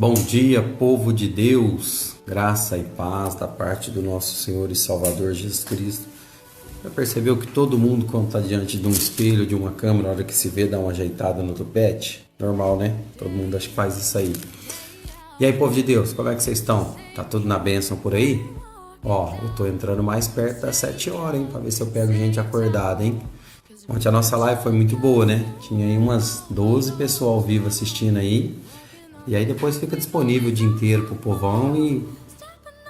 Bom dia, povo de Deus, graça e paz da parte do nosso Senhor e Salvador Jesus Cristo. Já percebeu que todo mundo, quando está diante de um espelho, de uma câmera, na hora que se vê, dá uma ajeitada no tupete? Normal, né? Todo mundo acho que faz isso aí. E aí, povo de Deus, como é que vocês estão? Tá tudo na bênção por aí? Ó, eu tô entrando mais perto das 7 horas, hein? Pra ver se eu pego gente acordada, hein? Ontem a nossa live foi muito boa, né? Tinha aí umas 12 pessoas ao vivo assistindo aí. E aí depois fica disponível o dia inteiro pro povão e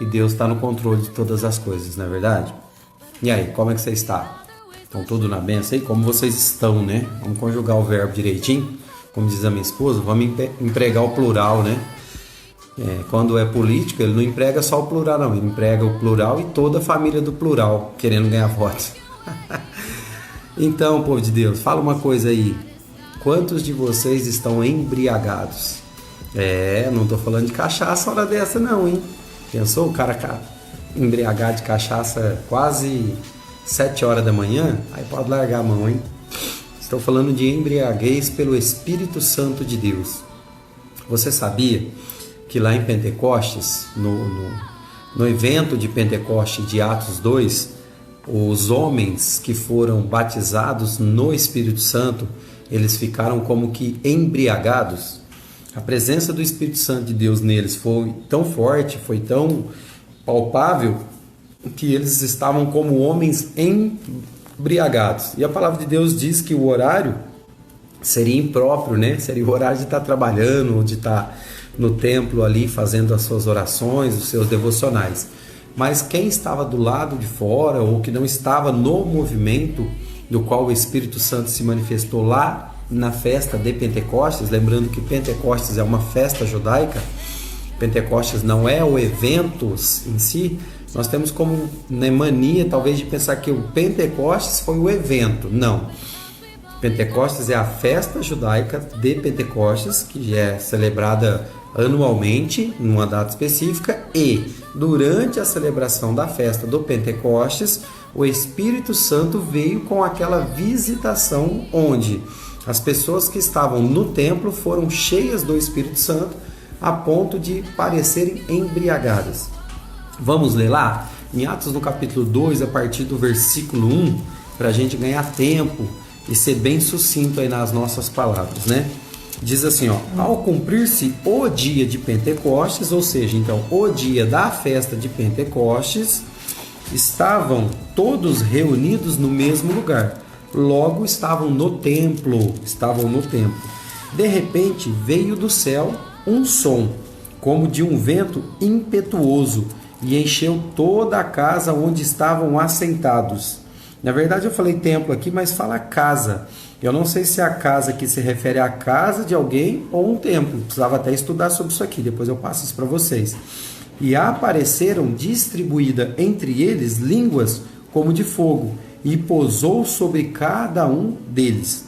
Deus está no controle de todas as coisas, não é verdade? E aí, como é que você está? Estão tudo na benção aí? Como vocês estão, né? Vamos conjugar o verbo direitinho. Como diz a minha esposa, vamos empregar o plural, né? Quando é político, ele não emprega só o plural, não. Ele emprega o plural e toda a família do plural, querendo ganhar votos. Então, povo de Deus, fala uma coisa aí. Quantos de vocês estão embriagados? Não tô falando de cachaça hora dessa não, hein? Pensou o cara embriagado de cachaça quase 7 horas da manhã? Aí pode largar a mão, hein? Estou falando de embriaguez pelo Espírito Santo de Deus. Você sabia que lá em Pentecostes, no evento de Pentecostes de Atos 2, os homens que foram batizados no Espírito Santo, eles ficaram como que embriagados? A presença do Espírito Santo de Deus neles foi tão forte, foi tão palpável, que eles estavam como homens embriagados. E a palavra de Deus diz que o horário seria impróprio, né? Seria o horário de estar trabalhando, de estar no templo ali fazendo as suas orações, os seus devocionais. Mas quem estava do lado de fora ou que não estava no movimento do qual o Espírito Santo se manifestou lá na festa de Pentecostes, lembrando que Pentecostes é uma festa judaica, Pentecostes não é o evento em si, nós temos como mania talvez de pensar que o Pentecostes foi o evento. Não, Pentecostes é a festa judaica de Pentecostes, que é celebrada anualmente, numa data específica, e durante a celebração da festa do Pentecostes, o Espírito Santo veio com aquela visitação onde as pessoas que estavam no templo foram cheias do Espírito Santo a ponto de parecerem embriagadas. Vamos ler lá? Em Atos no capítulo 2, a partir do versículo 1, para a gente ganhar tempo e ser bem sucinto aí nas nossas palavras, né? Diz assim, ó, ao cumprir-se o dia de Pentecostes, ou seja, então, o dia da festa de Pentecostes, estavam todos reunidos no mesmo lugar. Logo estavam no templo. De repente veio do céu um som, como de um vento impetuoso, e encheu toda a casa onde estavam assentados. Na verdade eu falei templo aqui, mas fala casa. Eu não sei se a casa aqui se refere à casa de alguém ou um templo. Precisava até estudar sobre isso aqui, depois eu passo isso para vocês. E apareceram distribuídas entre eles línguas como de fogo, e pousou sobre cada um deles.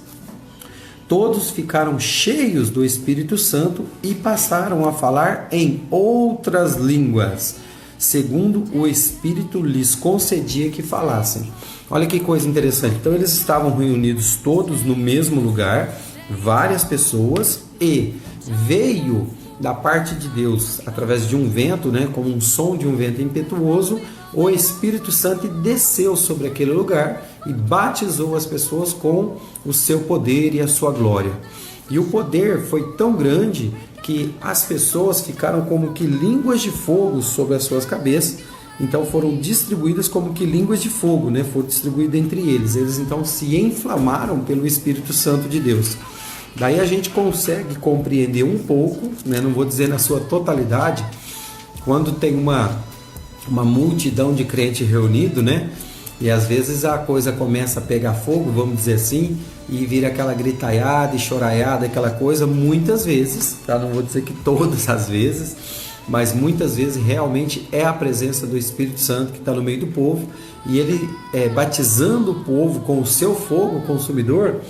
Todos ficaram cheios do Espírito Santo e passaram a falar em outras línguas, segundo o Espírito lhes concedia que falassem. Olha que coisa interessante. Então eles estavam reunidos todos no mesmo lugar, várias pessoas, e veio da parte de Deus, através de um vento, né, como um som de um vento impetuoso, o Espírito Santo desceu sobre aquele lugar e batizou as pessoas com o seu poder e a sua glória. E o poder foi tão grande que as pessoas ficaram como que línguas de fogo sobre as suas cabeças. Então foram distribuídas como que línguas de fogo, né? Foram distribuídas entre eles. Eles então se inflamaram pelo Espírito Santo de Deus. Daí a gente consegue compreender um pouco, né? Não vou dizer na sua totalidade, quando tem uma multidão de crentes reunido, né? E às vezes a coisa começa a pegar fogo, vamos dizer assim, e vira aquela gritaiada e choraiada, aquela coisa, muitas vezes, tá? Não vou dizer que todas as vezes, mas muitas vezes realmente é a presença do Espírito Santo que está no meio do povo, e ele batizando o povo com o seu fogo consumidor,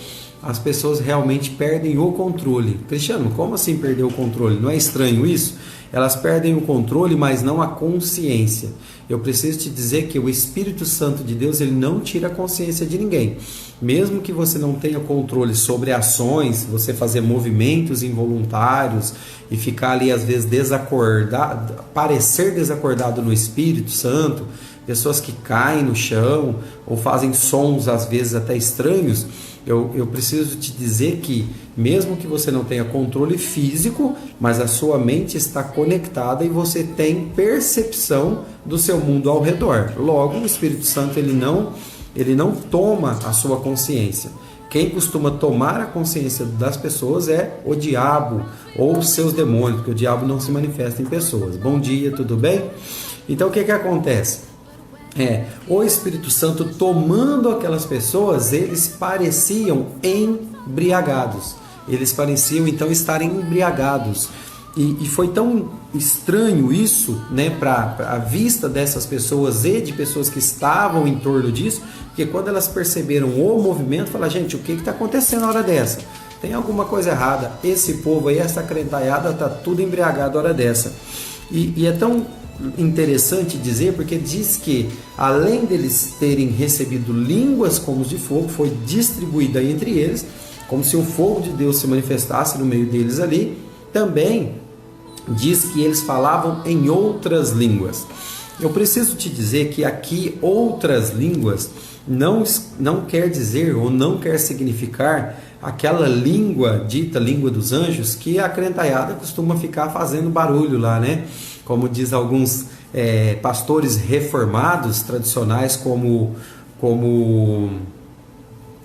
as pessoas realmente perdem o controle. Cristiano, como assim perder o controle? Não é estranho isso? elas perdem o controle, mas não a consciência. Eu preciso te dizer que o Espírito Santo de Deus, ele não tira a consciência de ninguém. Mesmo que você não tenha controle sobre ações, você fazer movimentos involuntários e ficar ali às vezes desacordado, parecer desacordado no Espírito Santo, pessoas que caem no chão ou fazem sons às vezes até estranhos, eu preciso te dizer que mesmo que você não tenha controle físico, mas a sua mente está conectada e você tem percepção do seu mundo ao redor. Logo, o Espírito Santo ele não toma a sua consciência. Quem costuma tomar a consciência das pessoas é o diabo ou seus demônios, porque o diabo não se manifesta em pessoas. Bom dia, tudo bem? Então o que acontece? O Espírito Santo tomando aquelas pessoas, eles pareciam embriagados. Eles pareciam então estarem embriagados. E foi tão estranho isso, né, para a vista dessas pessoas e de pessoas que estavam em torno disso, que quando elas perceberam o movimento, falaram, gente, o que está acontecendo na hora dessa? Tem alguma coisa errada. Esse povo aí, essa crentaiada, está tudo embriagado na hora dessa. E é tão interessante dizer, porque diz que além deles terem recebido línguas como de fogo, foi distribuída entre eles, como se o fogo de Deus se manifestasse no meio deles ali. Também diz que eles falavam em outras línguas. Eu preciso te dizer que aqui outras línguas não quer dizer ou não quer significar aquela língua dita língua dos anjos que a crentaiada costuma ficar fazendo barulho lá, né? Como diz alguns pastores reformados tradicionais como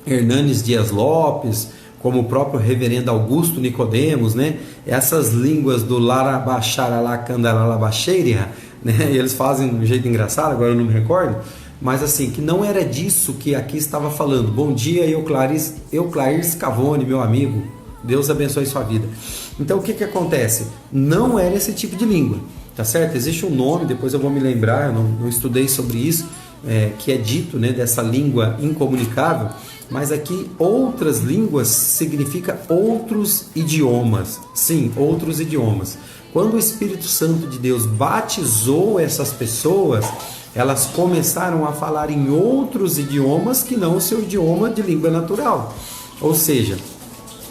Hernanes Dias Lopes, como o próprio reverendo Augusto Nicodemos, né? Essas línguas do Larabacharalacandaralabaxeiria, né? Eles fazem de um jeito engraçado, agora eu não me recordo, mas assim, que não era disso que aqui estava falando. Bom dia, Euclair Scavone, meu amigo, Deus abençoe sua vida. Então o que acontece? Não era esse tipo de língua, tá certo? Existe um nome, depois eu vou me lembrar, eu não estudei sobre isso, que é dito, né, dessa língua incomunicável, mas aqui outras línguas significa outros idiomas. Sim, outros idiomas. Quando o Espírito Santo de Deus batizou essas pessoas, elas começaram a falar em outros idiomas que não o seu idioma de língua natural. Ou seja,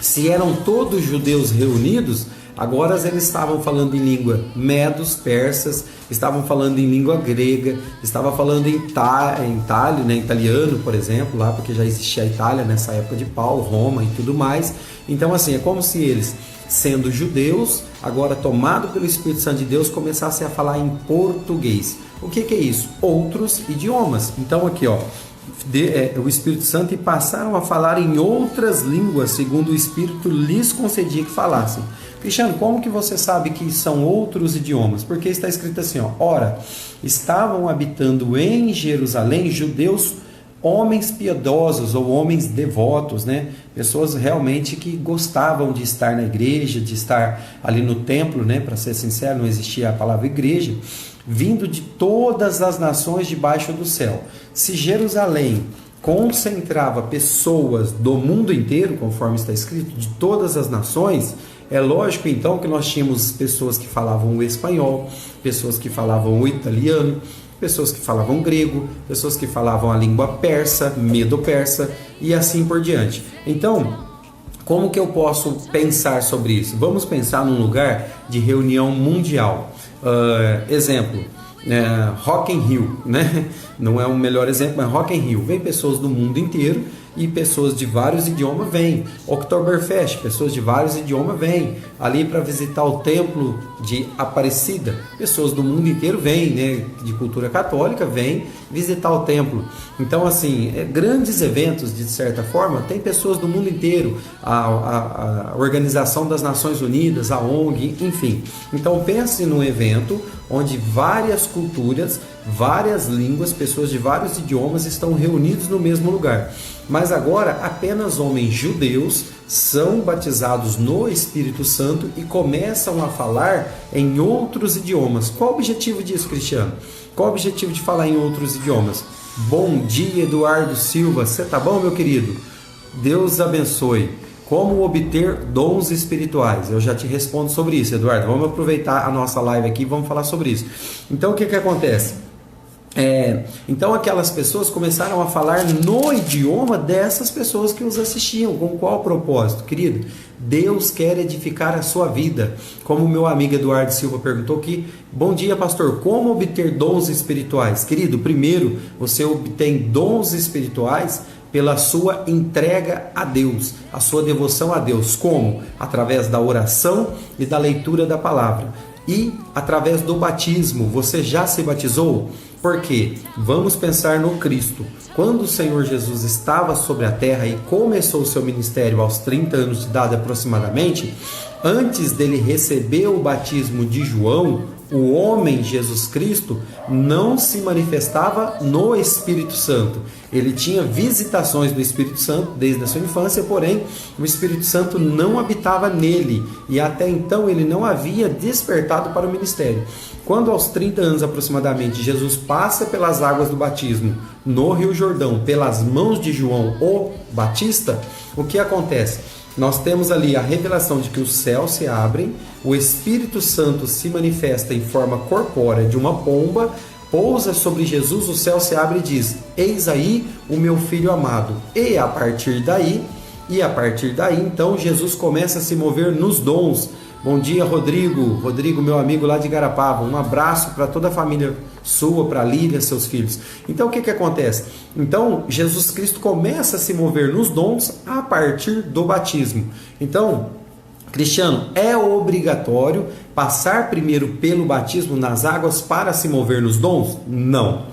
se eram todos judeus reunidos, agora eles estavam falando em língua medos, persas, estavam falando em língua grega, estavam falando em italiano, por exemplo, lá porque já existia a Itália nessa época de Paulo, Roma e tudo mais. Então assim, é como se eles, sendo judeus, agora tomados pelo Espírito Santo de Deus, começassem a falar em português. O que é isso? Outros idiomas. Então aqui, ó, o Espírito Santo, e passaram a falar em outras línguas, segundo o Espírito lhes concedia que falassem. Cristiano, como que você sabe que são outros idiomas? Porque está escrito assim, ó, ora, estavam habitando em Jerusalém judeus, homens piedosos ou homens devotos, né? Pessoas realmente que gostavam de estar na igreja, de estar ali no templo, né? Para ser sincero, não existia a palavra igreja, vindo de todas as nações debaixo do céu. Se Jerusalém concentrava pessoas do mundo inteiro, conforme está escrito, de todas as nações, é lógico então que nós tínhamos pessoas que falavam o espanhol, pessoas que falavam o italiano, pessoas que falavam grego, pessoas que falavam a língua persa, medo-persa e assim por diante. Então, como que eu posso pensar sobre isso? Vamos pensar num lugar de reunião mundial. Exemplo, Rock in Rio, né? Não é o melhor exemplo, mas Rock in Rio. Vem pessoas do mundo inteiro e pessoas de vários idiomas vêm. Oktoberfest, pessoas de vários idiomas vêm. Ali para visitar o templo de Aparecida, pessoas do mundo inteiro vêm, né? De cultura católica, vêm visitar o templo. Então, assim, grandes eventos, de certa forma, tem pessoas do mundo inteiro. A Organização das Nações Unidas, a ONG, enfim. Então, pense num evento onde várias culturas, várias línguas, pessoas de vários idiomas estão reunidos no mesmo lugar. Mas agora apenas homens judeus são batizados no Espírito Santo e começam a falar em outros idiomas. Qual o objetivo disso, Cristiano? Qual o objetivo de falar em outros idiomas? Bom dia, Eduardo Silva. Você tá bom, meu querido? Deus abençoe. Como obter dons espirituais? Eu já te respondo sobre isso, Eduardo. Vamos aproveitar a nossa live aqui e vamos falar sobre isso. Então, o que acontece? Então aquelas pessoas começaram a falar no idioma dessas pessoas que os assistiam. Com qual propósito, querido? Deus quer edificar a sua vida. Como o meu amigo Eduardo Silva perguntou aqui: bom dia, pastor, como obter dons espirituais? Querido, primeiro você obtém dons espirituais pela sua entrega a Deus, a sua devoção a Deus. Como? Através da oração e da leitura da palavra. E através do batismo. Você já se batizou? Por quê? Vamos pensar no Cristo. Quando o Senhor Jesus estava sobre a terra e começou o seu ministério aos 30 anos de idade aproximadamente, antes dele receber o batismo de João, o homem Jesus Cristo não se manifestava no Espírito Santo. Ele tinha visitações do Espírito Santo desde a sua infância, porém o Espírito Santo não habitava nele e até então ele não havia despertado para o ministério. Quando aos 30 anos aproximadamente Jesus passa pelas águas do batismo no Rio Jordão, pelas mãos de João o Batista, o que acontece? Nós temos ali a revelação de que os céus se abrem, o Espírito Santo se manifesta em forma corpórea de uma pomba, pousa sobre Jesus, o céu se abre e diz: eis aí o meu filho amado. E a partir daí, então, Jesus começa a se mover nos dons. Bom dia, Rodrigo, meu amigo lá de Garapava. Um abraço para toda a família sua, para Lília, seus filhos. Então, o que acontece? Então, Jesus Cristo começa a se mover nos dons a partir do batismo. Então, Cristiano, é obrigatório passar primeiro pelo batismo nas águas para se mover nos dons? Não.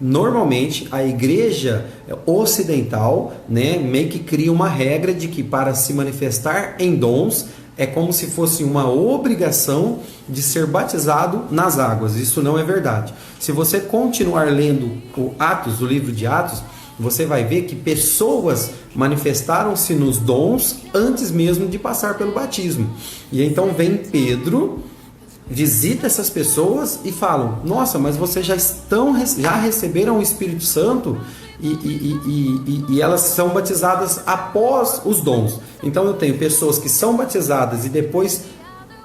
Normalmente, a igreja ocidental, meio que cria uma regra de que para se manifestar em dons, é como se fosse uma obrigação de ser batizado nas águas. Isso não é verdade. Se você continuar lendo o livro de Atos, você vai ver que pessoas manifestaram-se nos dons antes mesmo de passar pelo batismo. E então vem Pedro, visita essas pessoas e falam: nossa, mas vocês já receberam o Espírito Santo? E elas são batizadas após os dons. Então eu tenho pessoas que são batizadas e depois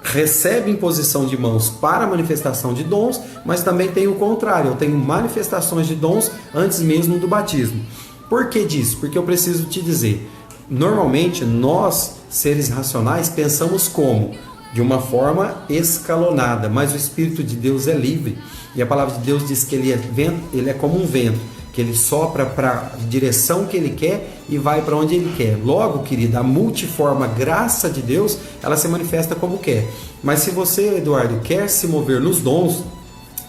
recebem imposição de mãos para manifestação de dons, mas também tem o contrário, eu tenho manifestações de dons antes mesmo do batismo. Por que disso? Porque eu preciso te dizer, normalmente nós, seres racionais, pensamos como? De uma forma escalonada, mas o Espírito de Deus é livre, e a palavra de Deus diz que ele é como um vento, que ele sopra para a direção que ele quer e vai para onde ele quer. Logo, querida, a multiforme graça de Deus, ela se manifesta como quer. Mas se você, Eduardo, quer se mover nos dons,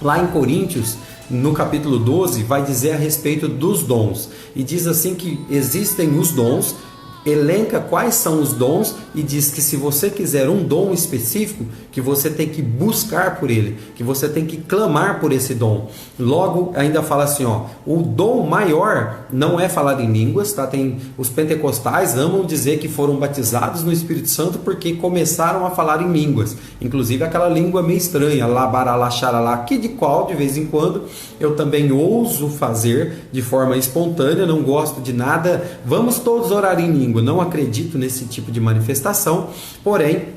lá em Coríntios, no capítulo 12, vai dizer a respeito dos dons. E diz assim que existem os dons, elenca quais são os dons e diz que se você quiser um dom específico, que você tem que buscar por ele, que você tem que clamar por esse dom. Logo, ainda fala assim, o dom maior não é falar em línguas, tá? Os pentecostais amam dizer que foram batizados no Espírito Santo porque começaram a falar em línguas, inclusive aquela língua meio estranha, labaralaxaralá, que de qual de vez em quando eu também ouso fazer de forma espontânea, não gosto de nada, vamos todos orar em língua. Não acredito nesse tipo de manifestação, porém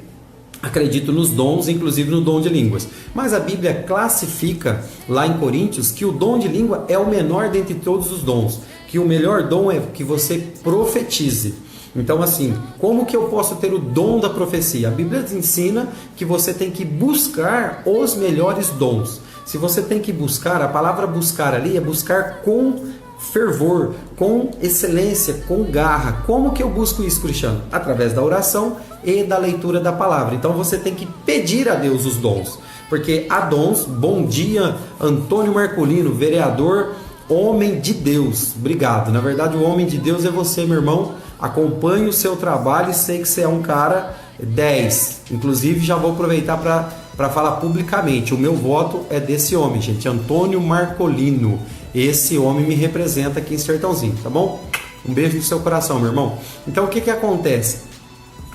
acredito nos dons, inclusive no dom de línguas. Mas a Bíblia classifica lá em Coríntios que o dom de língua é o menor dentre todos os dons, que o melhor dom é que você profetize. Então assim, como que eu posso ter o dom da profecia? A Bíblia ensina que você tem que buscar os melhores dons. Se você tem que buscar, a palavra buscar ali é buscar com fervor, com excelência, com garra. Como que eu busco isso, Cristiano? Através da oração e da leitura da palavra. Então você tem que pedir a Deus os dons, porque há dons. Bom dia, Antônio Marcolino, vereador, homem de Deus. Obrigado. Na verdade, o homem de Deus é você, meu irmão. Acompanho o seu trabalho e sei que você é um cara 10. Inclusive, já vou aproveitar para falar publicamente. O meu voto é desse homem, gente, Antônio Marcolino. Esse homem me representa aqui em Sertãozinho, tá bom? Um beijo no seu coração, meu irmão. Então, o que acontece?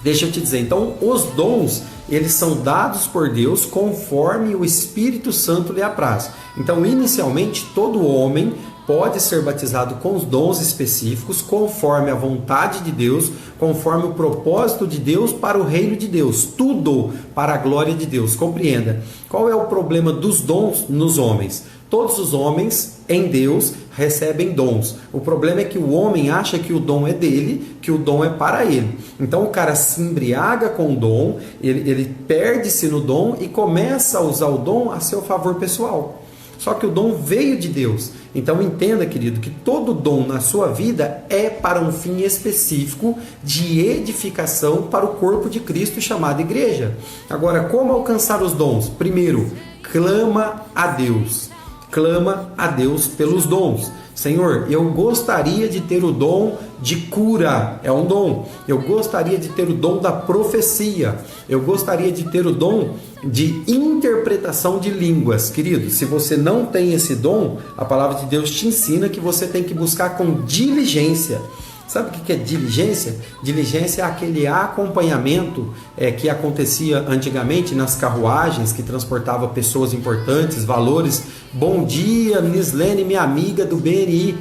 Deixa eu te dizer. Então, os dons, eles são dados por Deus conforme o Espírito Santo lhe apraz. Então, inicialmente, todo homem pode ser batizado com os dons específicos, conforme a vontade de Deus, conforme o propósito de Deus para o reino de Deus, tudo para a glória de Deus. Compreenda, qual é o problema dos dons nos homens? Todos os homens em Deus recebem dons. O problema é que o homem acha que o dom é dele, que o dom é para ele. Então o cara se embriaga com o dom, ele perde-se no dom e começa a usar o dom a seu favor pessoal. Só que o dom veio de Deus. Então entenda, querido, que todo dom na sua vida é para um fim específico de edificação para o corpo de Cristo chamado igreja. Agora, como alcançar os dons? Primeiro, clama a Deus. Clama a Deus pelos dons. Senhor, eu gostaria de ter o dom de cura, é um dom. Eu gostaria de ter o dom da profecia. Eu gostaria de ter o dom de interpretação de línguas. Querido, se você não tem esse dom, a palavra de Deus te ensina que você tem que buscar com diligência. Sabe o que é diligência? Diligência é aquele acompanhamento que acontecia antigamente nas carruagens que transportava pessoas importantes, valores. Bom dia, Nislene, minha amiga do BNI.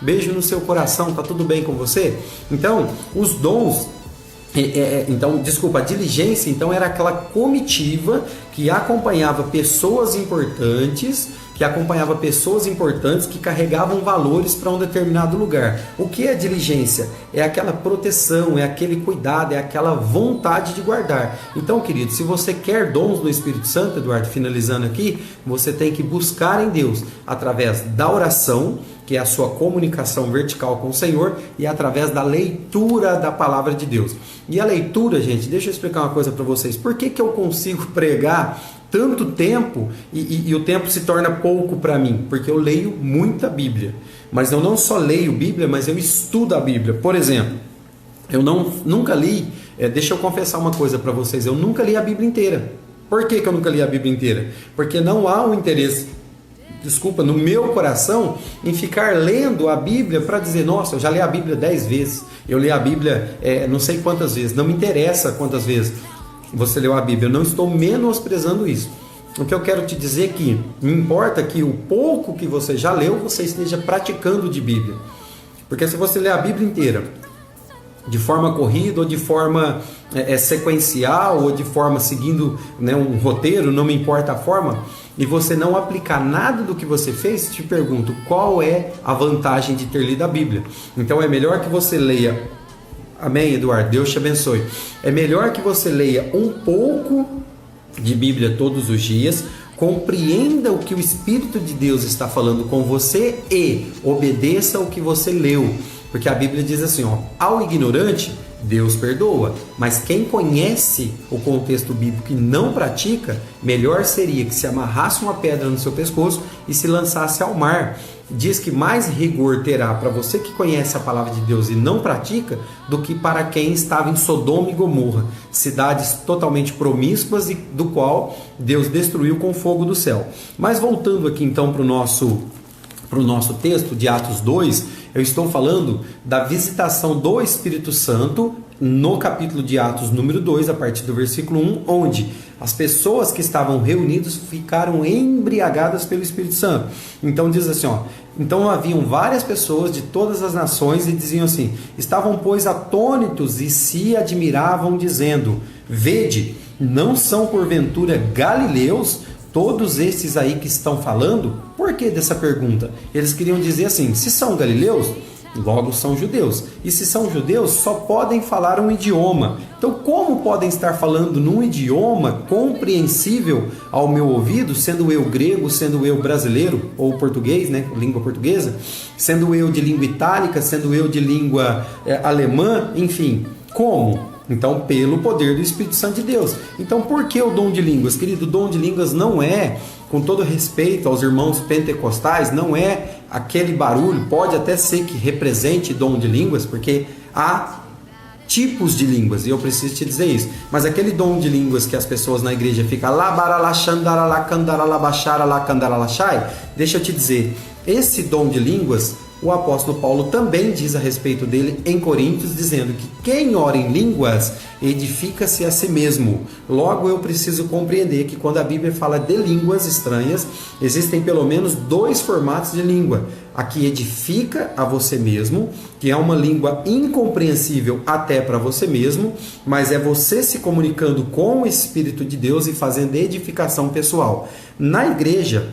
Beijo no seu coração, tá tudo bem com você? Então, os dons... a diligência então era aquela comitiva que acompanhava pessoas importantes, que carregavam valores para um determinado lugar. O que é diligência? É aquela proteção, é aquele cuidado, é aquela vontade de guardar. Então, querido, se você quer dons do Espírito Santo, Eduardo, finalizando aqui, você tem que buscar em Deus através da oração, que é a sua comunicação vertical com o Senhor, e através da leitura da palavra de Deus. E a leitura, gente, deixa eu explicar uma coisa para vocês. Por que eu consigo pregar tanto tempo e o tempo se torna pouco para mim? Porque eu leio muita Bíblia. Mas eu não só leio Bíblia, mas eu estudo a Bíblia. Por exemplo, eu nunca li, deixa eu confessar uma coisa para vocês, eu nunca li a Bíblia inteira. Por que eu nunca li a Bíblia inteira? Porque não há um interesse, no meu coração, em ficar lendo a Bíblia para dizer, nossa, eu já li a Bíblia 10 vezes, eu li a Bíblia não sei quantas vezes, não me interessa quantas vezes você leu a Bíblia, eu não estou menosprezando isso. O que eu quero te dizer é que me importa que o pouco que você já leu, você esteja praticando de Bíblia. Porque se você ler a Bíblia inteira de forma corrida, ou de forma sequencial, ou de forma seguindo um roteiro, não me importa a forma, e você não aplicar nada do que você fez, te pergunto, qual é a vantagem de ter lido a Bíblia? Então é melhor que você leia, amém, Eduardo, Deus te abençoe, é melhor que você leia um pouco de Bíblia todos os dias, compreenda o que o Espírito de Deus está falando com você e obedeça o que você leu. Porque a Bíblia diz assim, ao ignorante, Deus perdoa. Mas quem conhece o contexto bíblico e não pratica, melhor seria que se amarrasse uma pedra no seu pescoço e se lançasse ao mar. Diz que mais rigor terá para você que conhece a palavra de Deus e não pratica, do que para quem estava em Sodoma e Gomorra, cidades totalmente promíscuas e do qual Deus destruiu com o fogo do céu. Mas voltando aqui então para o nosso texto de Atos 2, eu estou falando da visitação do Espírito Santo no capítulo de Atos número 2, a partir do versículo 1, onde as pessoas que estavam reunidas ficaram embriagadas pelo Espírito Santo. Então diz assim, então haviam várias pessoas de todas as nações e diziam assim, estavam pois atônitos e se admiravam dizendo, vede, não são porventura galileus todos esses aí que estão falando? Por que dessa pergunta? Eles queriam dizer assim, se são galileus, logo são judeus. E se são judeus, só podem falar um idioma. Então, como podem estar falando num idioma compreensível ao meu ouvido, sendo eu grego, sendo eu brasileiro, ou português, língua portuguesa, sendo eu de língua itálica, sendo eu de língua alemã, enfim, como? Então, pelo poder do Espírito Santo de Deus. Então, por que o dom de línguas? Querido, o dom de línguas não é, com todo respeito aos irmãos pentecostais, não é aquele barulho, pode até ser que represente dom de línguas, porque há tipos de línguas, e eu preciso te dizer isso. Mas aquele dom de línguas que as pessoas na igreja ficam deixa eu te dizer, esse dom de línguas o apóstolo Paulo também diz a respeito dele em Coríntios, dizendo que quem ora em línguas edifica-se a si mesmo. Logo, eu preciso compreender que quando a Bíblia fala de línguas estranhas, existem pelo menos 2 formatos de língua. A que edifica a você mesmo, que é uma língua incompreensível até para você mesmo, mas é você se comunicando com o Espírito de Deus e fazendo edificação pessoal. Na igreja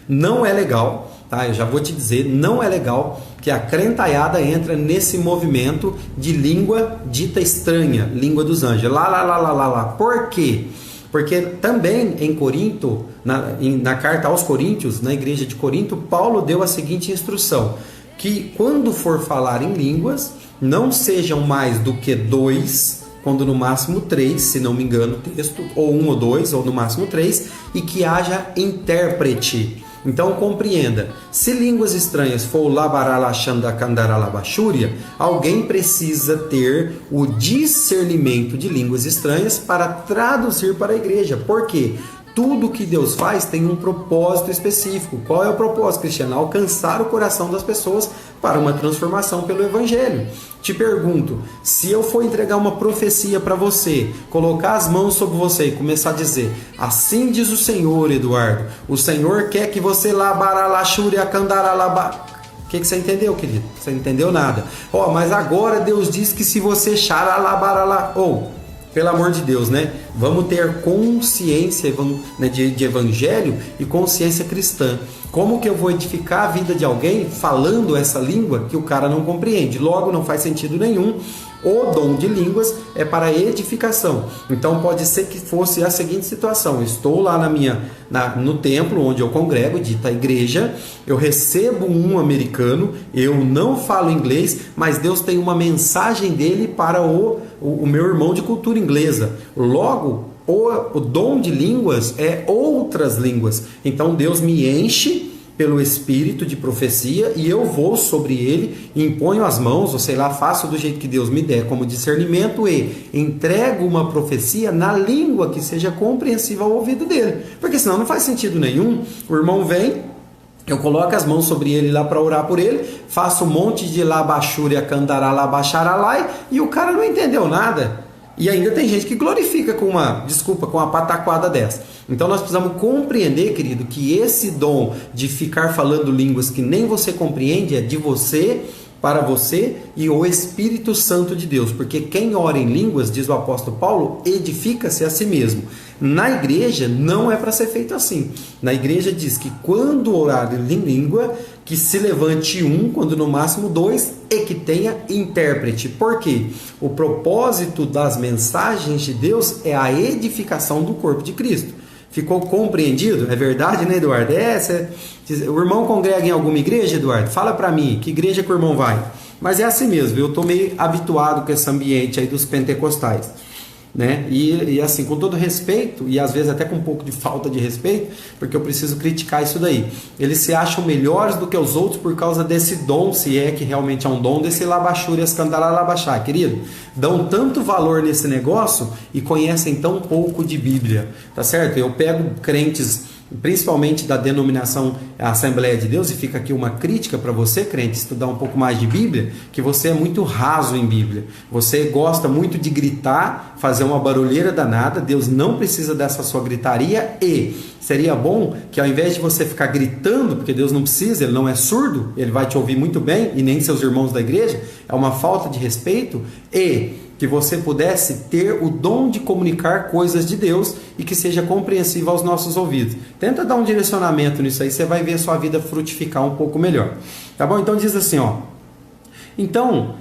não é legal, tá? Eu já vou te dizer, não é legal que a crentaiada entra nesse movimento de língua dita estranha, língua dos anjos. Lá. Por quê? Porque também em Corinto, na carta aos Coríntios, na igreja de Corinto, Paulo deu a seguinte instrução: que quando for falar em línguas, não sejam mais do que 2, quando no máximo 3, se não me engano o texto, ou 1 ou 2, ou no máximo 3, e que haja intérprete. Então compreenda, se línguas estranhas for o labaralaxandacandaralabachúria, alguém precisa ter o discernimento de línguas estranhas para traduzir para a igreja. Por quê? Tudo que Deus faz tem um propósito específico. Qual é o propósito, Cristiano? Alcançar o coração das pessoas para uma transformação pelo Evangelho. Te pergunto, se eu for entregar uma profecia para você, colocar as mãos sobre você e começar a dizer: assim diz o Senhor, Eduardo, o Senhor quer que você labaralaxuriacandaralaba... O que você entendeu, querido? Você não entendeu nada. Mas agora Deus diz que se você xaralabarala... Pelo amor de Deus, né? Vamos ter consciência de evangelho e consciência cristã. Como que eu vou edificar a vida de alguém falando essa língua que o cara não compreende? Logo, não faz sentido nenhum. O dom de línguas é para edificação. Então pode ser que fosse a seguinte situação: estou lá no templo onde eu congrego, dita igreja, eu recebo um americano, eu não falo inglês, mas Deus tem uma mensagem dele para o meu irmão de cultura inglesa. Logo, o dom de línguas é outras línguas. Então Deus me enche pelo espírito de profecia e eu vou sobre ele, imponho as mãos, ou sei lá, faço do jeito que Deus me der como discernimento e entrego uma profecia na língua que seja compreensível ao ouvido dele, porque senão não faz sentido nenhum. O irmão vem, eu coloco as mãos sobre ele lá para orar por ele, faço um monte de labachúria, candará, labacharalai, e o cara não entendeu nada. E ainda tem gente que glorifica com uma pataquada dessa. Então nós precisamos compreender, querido, que esse dom de ficar falando línguas que nem você compreende é de você, para você e o Espírito Santo de Deus. Porque quem ora em línguas, diz o apóstolo Paulo, edifica-se a si mesmo. Na igreja não é para ser feito assim. Na igreja diz que quando orar em língua, que se levante um, quando no máximo 2, e que tenha intérprete. Por quê? O propósito das mensagens de Deus é a edificação do corpo de Cristo. Ficou compreendido? É verdade, né, Eduardo? O irmão congrega em alguma igreja, Eduardo? Fala para mim, que igreja que o irmão vai? Mas é assim mesmo, eu estou meio habituado com esse ambiente aí dos pentecostais, né? E assim, com todo respeito, e às vezes até com um pouco de falta de respeito, porque eu preciso criticar isso daí. Eles se acham melhores do que os outros por causa desse dom, se é que realmente é um dom, desse labachúrias candará labachá, querido. Dão tanto valor nesse negócio e conhecem tão pouco de Bíblia, tá certo? Eu pego crentes, principalmente da denominação Assembleia de Deus, e fica aqui uma crítica para você, crente, estudar um pouco mais de Bíblia, que você é muito raso em Bíblia, você gosta muito de gritar, fazer uma barulheira danada. Deus não precisa dessa sua gritaria, e seria bom que ao invés de você ficar gritando, porque Deus não precisa, Ele não é surdo, Ele vai te ouvir muito bem, e nem seus irmãos da igreja, é uma falta de respeito, e que você pudesse ter o dom de comunicar coisas de Deus e que seja compreensível aos nossos ouvidos. Tenta dar um direcionamento nisso aí, você vai ver a sua vida frutificar um pouco melhor. Tá bom? Então diz assim, Então,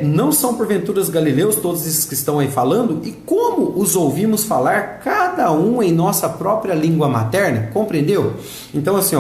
não são porventura os galileus todos esses que estão aí falando? E como os ouvimos falar, cada um em nossa própria língua materna? Compreendeu? Então assim,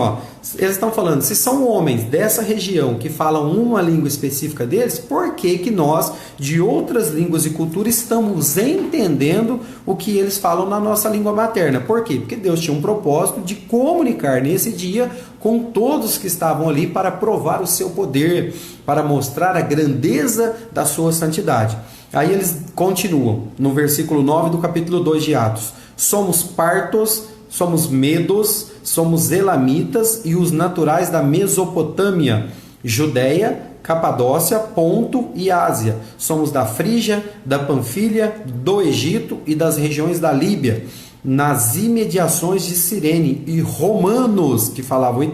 eles estão falando, se são homens dessa região que falam uma língua específica deles, por que que nós, de outras línguas e culturas, estamos entendendo o que eles falam na nossa língua materna? Por quê? Porque Deus tinha um propósito de comunicar nesse dia com todos que estavam ali para provar o seu poder, para mostrar a grandeza da sua santidade. Aí eles continuam no versículo 9 do capítulo 2 de Atos: somos partos, somos medos, somos elamitas e os naturais da Mesopotâmia, Judéia, Capadócia, Ponto e Ásia. Somos da Frígia, da Panfilha, do Egito e das regiões da Líbia, nas imediações de Cirene, e romanos, que falavam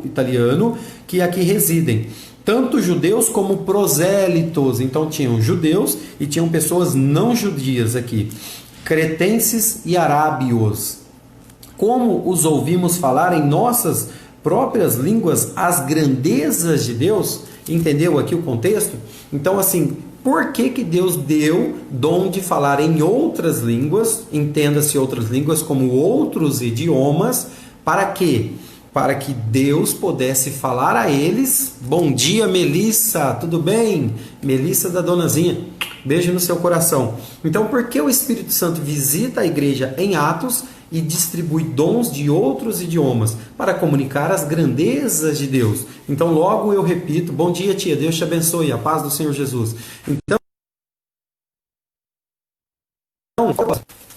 italiano, que aqui residem. Tanto judeus como prosélitos. Então tinham judeus e tinham pessoas não judias aqui. Cretenses e arábios. Como os ouvimos falar em nossas próprias línguas as grandezas de Deus? Entendeu aqui o contexto? Então, assim, por que Deus deu dom de falar em outras línguas? Entenda-se outras línguas como outros idiomas. Para quê? Para que Deus pudesse falar a eles. Bom dia, Melissa, tudo bem? Melissa da Donazinha, beijo no seu coração. Então, por que o Espírito Santo visita a igreja em Atos e distribui dons de outros idiomas? Para comunicar as grandezas de Deus. Então, logo eu repito, bom dia, tia, Deus te abençoe, a paz do Senhor Jesus. Então,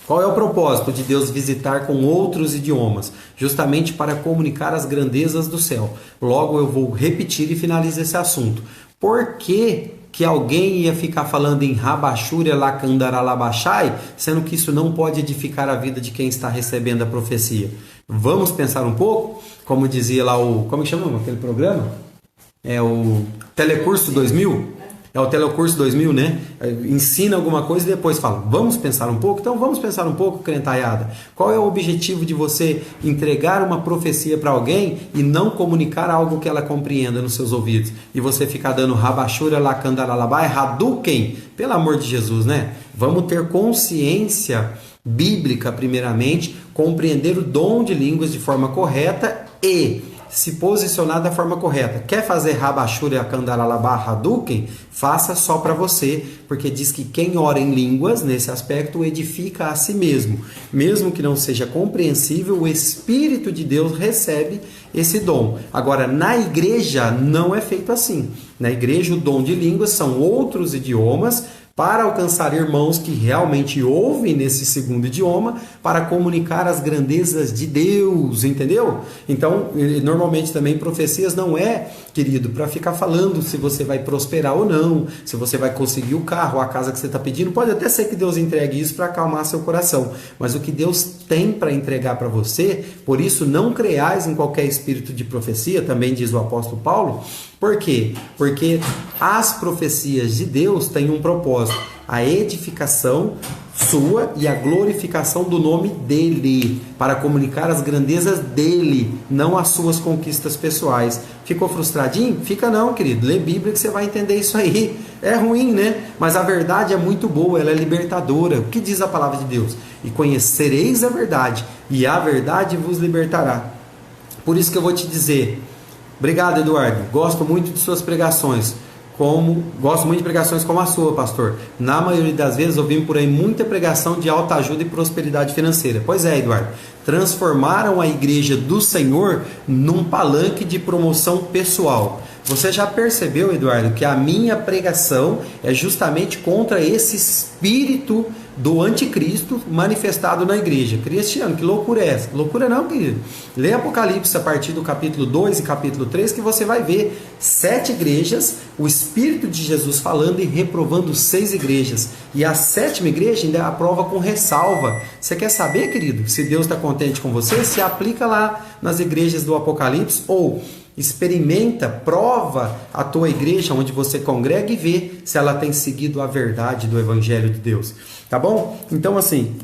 qual é o propósito de Deus visitar com outros idiomas? Justamente para comunicar as grandezas do céu. Logo eu vou repetir e finalizar esse assunto. Por que alguém ia ficar falando em Rabachúria, Lacandaralabachai, sendo que isso não pode edificar a vida de quem está recebendo a profecia? Vamos pensar um pouco? Como dizia lá como chama aquele programa? É o Telecurso 2000? É o Telecurso 2000, né? Ensina alguma coisa e depois fala, vamos pensar um pouco? Então vamos pensar um pouco, crentaiada. Qual é o objetivo de você entregar uma profecia para alguém e não comunicar algo que ela compreenda nos seus ouvidos? E você ficar dando rabachura, lacandalalabai, hadouken? Pelo amor de Jesus, né? Vamos ter consciência bíblica, primeiramente, compreender o dom de línguas de forma correta e se posicionar da forma correta. Quer fazer Rabachúria, Kandaralabá, Hadouken? Faça só para você, porque diz que quem ora em línguas, nesse aspecto, edifica a si mesmo. Mesmo que não seja compreensível, o Espírito de Deus recebe esse dom. Agora, na igreja, não é feito assim. Na igreja, o dom de línguas são outros idiomas, para alcançar irmãos que realmente ouvem nesse segundo idioma, para comunicar as grandezas de Deus, entendeu? Então, normalmente também profecias não é, querido, para ficar falando se você vai prosperar ou não, se você vai conseguir o carro, a casa que você está pedindo. Pode até ser que Deus entregue isso para acalmar seu coração, mas o que Deus tem para entregar para você, por isso não creais em qualquer espírito de profecia, também diz o apóstolo Paulo. Por quê? Porque as profecias de Deus têm um propósito, a edificação sua e a glorificação do nome dele, para comunicar as grandezas dele, não as suas conquistas pessoais. Ficou frustradinho? Fica não, querido. Lê Bíblia que você vai entender isso aí. É ruim, né? Mas a verdade é muito boa, ela é libertadora. O que diz a palavra de Deus? E conhecereis a verdade, e a verdade vos libertará. Por isso que eu vou te dizer, obrigado, Eduardo. Gosto muito de suas pregações. Gosto muito de pregações como a sua, pastor. Na maioria das vezes ouvimos por aí muita pregação de alta ajuda e prosperidade financeira. Pois é, Eduardo. Transformaram a igreja do Senhor num palanque de promoção pessoal. Você já percebeu, Eduardo, que a minha pregação é justamente contra esse espírito do anticristo manifestado na igreja? Cristiano, que loucura é essa? Loucura não, querido. Lê Apocalipse a partir do capítulo 2 e capítulo 3 que você vai ver 7 igrejas, o Espírito de Jesus falando e reprovando 6 igrejas. E a 7ª igreja ainda aprova com ressalva. Você quer saber, querido, se Deus está contente com você? Se aplica lá nas igrejas do Apocalipse ou experimenta, prova a tua igreja onde você congrega e vê se ela tem seguido a verdade do Evangelho de Deus. Tá bom? Então, assim,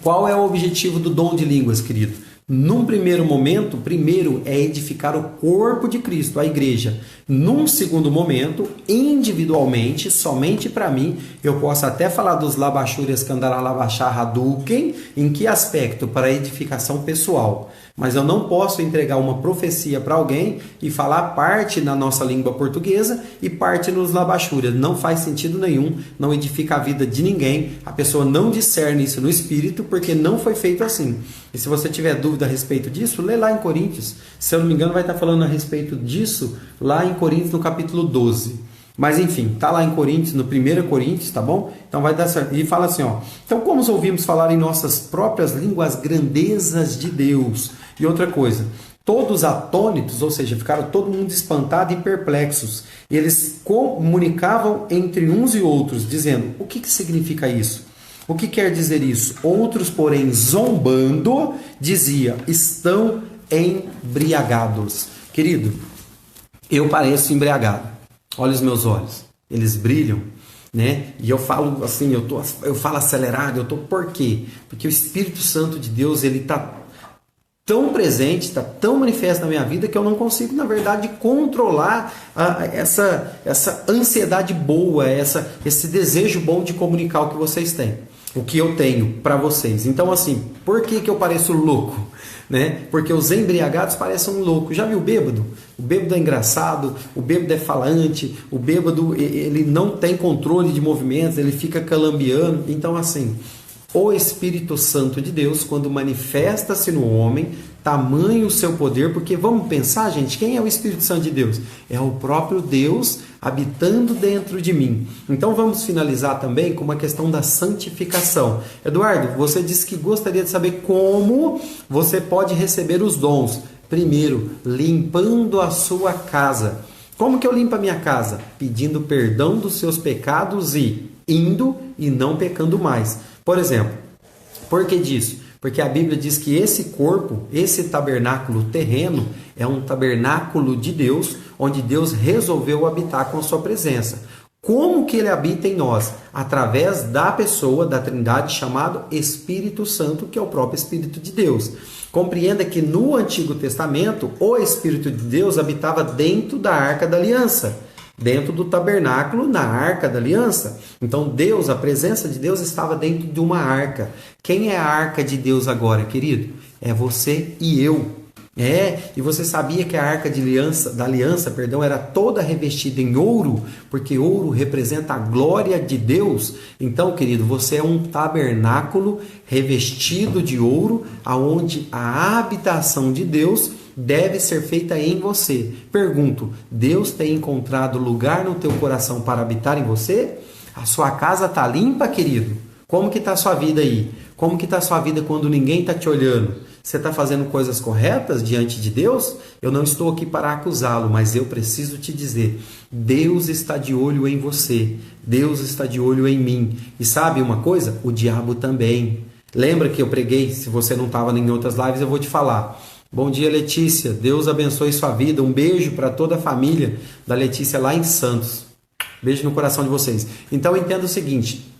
qual é o objetivo do dom de línguas, querido? Num primeiro momento, primeiro é edificar o corpo de Cristo, a igreja. Num segundo momento, individualmente, somente para mim, eu posso até falar dos labachúrias, candaralabachá, hadouken, em que aspecto? Para a edificação pessoal. Mas eu não posso entregar uma profecia para alguém e falar parte na nossa língua portuguesa e parte nos labachúrias. Não faz sentido nenhum, não edifica a vida de ninguém. A pessoa não discerne isso no espírito porque não foi feito assim. E se você tiver dúvida a respeito disso, lê lá em Coríntios. Se eu não me engano, vai estar falando a respeito disso lá em Coríntios, no capítulo 12. Mas enfim, tá lá em Coríntios, no 1 Coríntios, tá bom? Então vai dar certo. E fala assim, ó. Então como ouvimos falar em nossas próprias línguas as grandezas de Deus? E outra coisa, todos atônitos, ou seja, ficaram todo mundo espantado e perplexos. Eles comunicavam entre uns e outros, dizendo: o que significa isso? O que quer dizer isso? Outros, porém, zombando, dizia: estão embriagados. Querido, eu pareço embriagado. Olha os meus olhos, eles brilham, né? E eu falo assim, eu falo acelerado, por quê? Porque o Espírito Santo de Deus, ele está tão presente, está tão manifesto na minha vida que eu não consigo, na verdade, controlar essa ansiedade boa, esse desejo bom de comunicar o que vocês têm, o que eu tenho para vocês. Então, assim, por que eu pareço louco? Né? Porque os embriagados parecem um louco. Já viu o bêbado? O bêbado é engraçado, o bêbado é falante, o bêbado ele não tem controle de movimentos, ele fica calambiando. Então, assim, o Espírito Santo de Deus, quando manifesta-se no homem, tamanho o seu poder, porque vamos pensar, gente, quem é o Espírito Santo de Deus? É o próprio Deus habitando dentro de mim. Então vamos finalizar também com uma questão da santificação. Eduardo, você disse que gostaria de saber como você pode receber os dons. Primeiro, limpando a sua casa. Como que eu limpo a minha casa? Pedindo perdão dos seus pecados e indo e não pecando mais. Por exemplo, por que disso? Porque a Bíblia diz que esse corpo, esse tabernáculo terreno, é um tabernáculo de Deus, onde Deus resolveu habitar com a sua presença. Como que ele habita em nós? Através da pessoa da Trindade chamado Espírito Santo, que é o próprio Espírito de Deus. Compreenda que no Antigo Testamento, o Espírito de Deus habitava dentro da Arca da Aliança, dentro do tabernáculo, na Arca da Aliança. Então Deus, a presença de Deus estava dentro de uma arca. Quem é a arca de Deus agora, querido? É você e eu. E você sabia que a arca da aliança, era toda revestida em ouro, porque ouro representa a glória de Deus. Então, querido, você é um tabernáculo revestido de ouro, aonde a habitação de Deus deve ser feita em você. Pergunto, Deus tem encontrado lugar no teu coração para habitar em você? A sua casa está limpa, querido? Como que está a sua vida aí? Como que está a sua vida quando ninguém está te olhando? Você está fazendo coisas corretas diante de Deus? Eu não estou aqui para acusá-lo, mas eu preciso te dizer, Deus está de olho em você, Deus está de olho em mim. E sabe uma coisa? O diabo também. Lembra que eu preguei? Se você não estava em outras lives, eu vou te falar. Bom dia, Letícia. Deus abençoe sua vida. Um beijo para toda a família da Letícia lá em Santos. Beijo no coração de vocês. Então entenda o seguinte,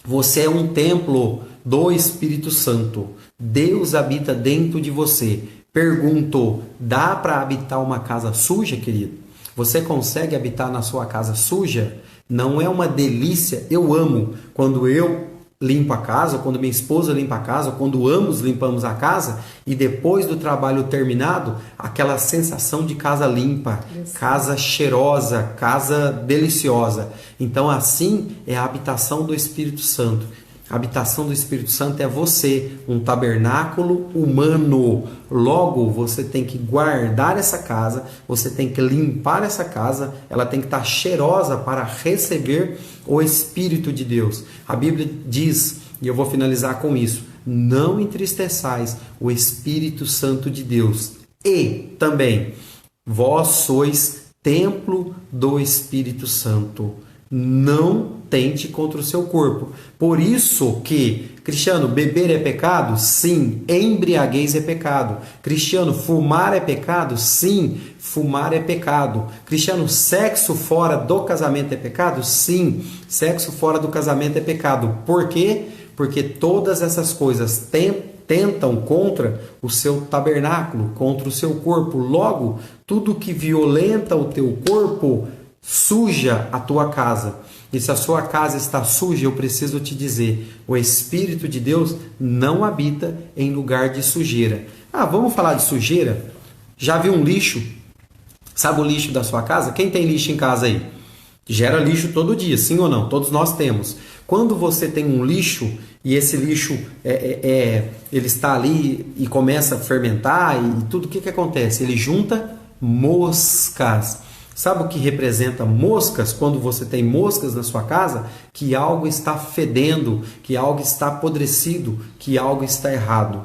você é um templo do Espírito Santo. Deus habita dentro de você. Pergunto, dá para habitar uma casa suja, querido? Você consegue habitar na sua casa suja? Não é uma delícia? Eu amo quando eu limpo a casa, quando minha esposa limpa a casa, quando ambos limpamos a casa e depois do trabalho terminado, aquela sensação de casa limpa, casa cheirosa, casa deliciosa. Então assim é a habitação do Espírito Santo. A habitação do Espírito Santo é você, um tabernáculo humano. Logo, você tem que guardar essa casa, você tem que limpar essa casa, ela tem que estar cheirosa para receber o Espírito de Deus. A Bíblia diz, e eu vou finalizar com isso, não entristeçais o Espírito Santo de Deus. E também, vós sois templo do Espírito Santo. Não tente contra o seu corpo. Por isso que, Cristiano, beber é pecado? Sim. Embriaguez é pecado. Cristiano, fumar é pecado? Sim. Fumar é pecado. Cristiano, sexo fora do casamento é pecado? Sim. Sexo fora do casamento é pecado. Por quê? Porque todas essas coisas tentam contra o seu tabernáculo, contra o seu corpo. Logo, tudo que violenta o teu corpo suja a tua casa. E se a sua casa está suja, eu preciso te dizer, o Espírito de Deus não habita em lugar de sujeira. Vamos falar de sujeira? Já viu um lixo? Sabe o lixo da sua casa? Quem tem lixo em casa aí? Gera lixo todo dia, sim ou não? Todos nós temos. Quando você tem um lixo e esse lixo ele está ali e começa a fermentar e tudo, o que acontece? Ele junta moscas. Sabe o que representa moscas? Quando você tem moscas na sua casa, que algo está fedendo, que algo está apodrecido, que algo está errado.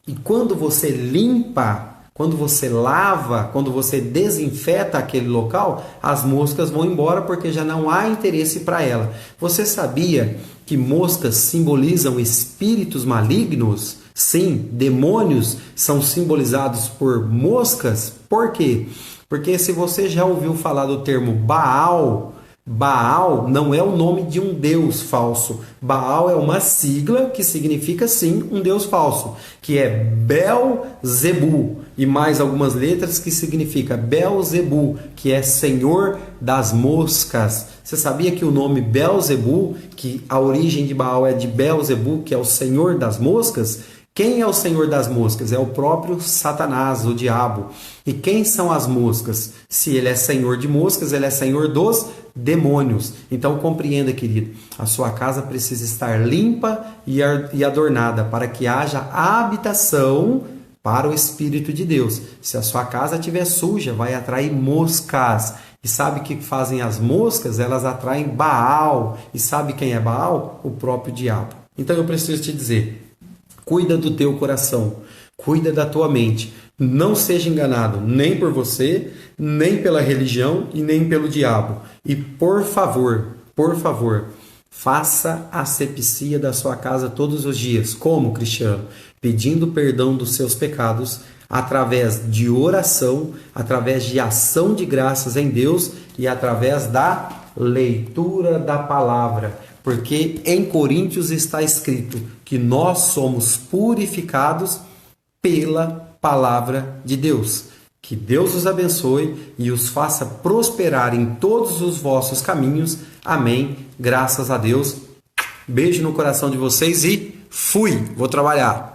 E quando você limpa Quando você lava, quando você desinfeta aquele local, as moscas vão embora porque já não há interesse para ela. Você sabia que moscas simbolizam espíritos malignos? Sim, demônios são simbolizados por moscas. Por quê? Porque se você já ouviu falar do termo Baal, Baal não é o nome de um deus falso. Baal é uma sigla que significa sim um deus falso, que é Belzebu, e mais algumas letras que significa Belzebu, que é Senhor das Moscas. Você sabia que o nome Belzebu, que a origem de Baal é de Belzebu, que é o Senhor das Moscas? Quem é o Senhor das moscas? É o próprio Satanás, o diabo. E quem são as moscas? Se ele é Senhor de moscas, ele é Senhor dos demônios. Então compreenda, querido, a sua casa precisa estar limpa e adornada para que haja habitação para o Espírito de Deus. Se a sua casa estiver suja, vai atrair moscas. E sabe o que fazem as moscas? Elas atraem Baal. E sabe quem é Baal? O próprio diabo. Então eu preciso te dizer, cuida do teu coração, cuida da tua mente. Não seja enganado nem por você, nem pela religião e nem pelo diabo. E por favor, faça a asepsia da sua casa todos os dias. Como, Cristiano? Pedindo perdão dos seus pecados, através de oração, através de ação de graças em Deus e através da leitura da palavra. Porque em Coríntios está escrito que nós somos purificados pela palavra de Deus. Que Deus os abençoe e os faça prosperar em todos os vossos caminhos. Amém. Graças a Deus. Beijo no coração de vocês e fui! Vou trabalhar.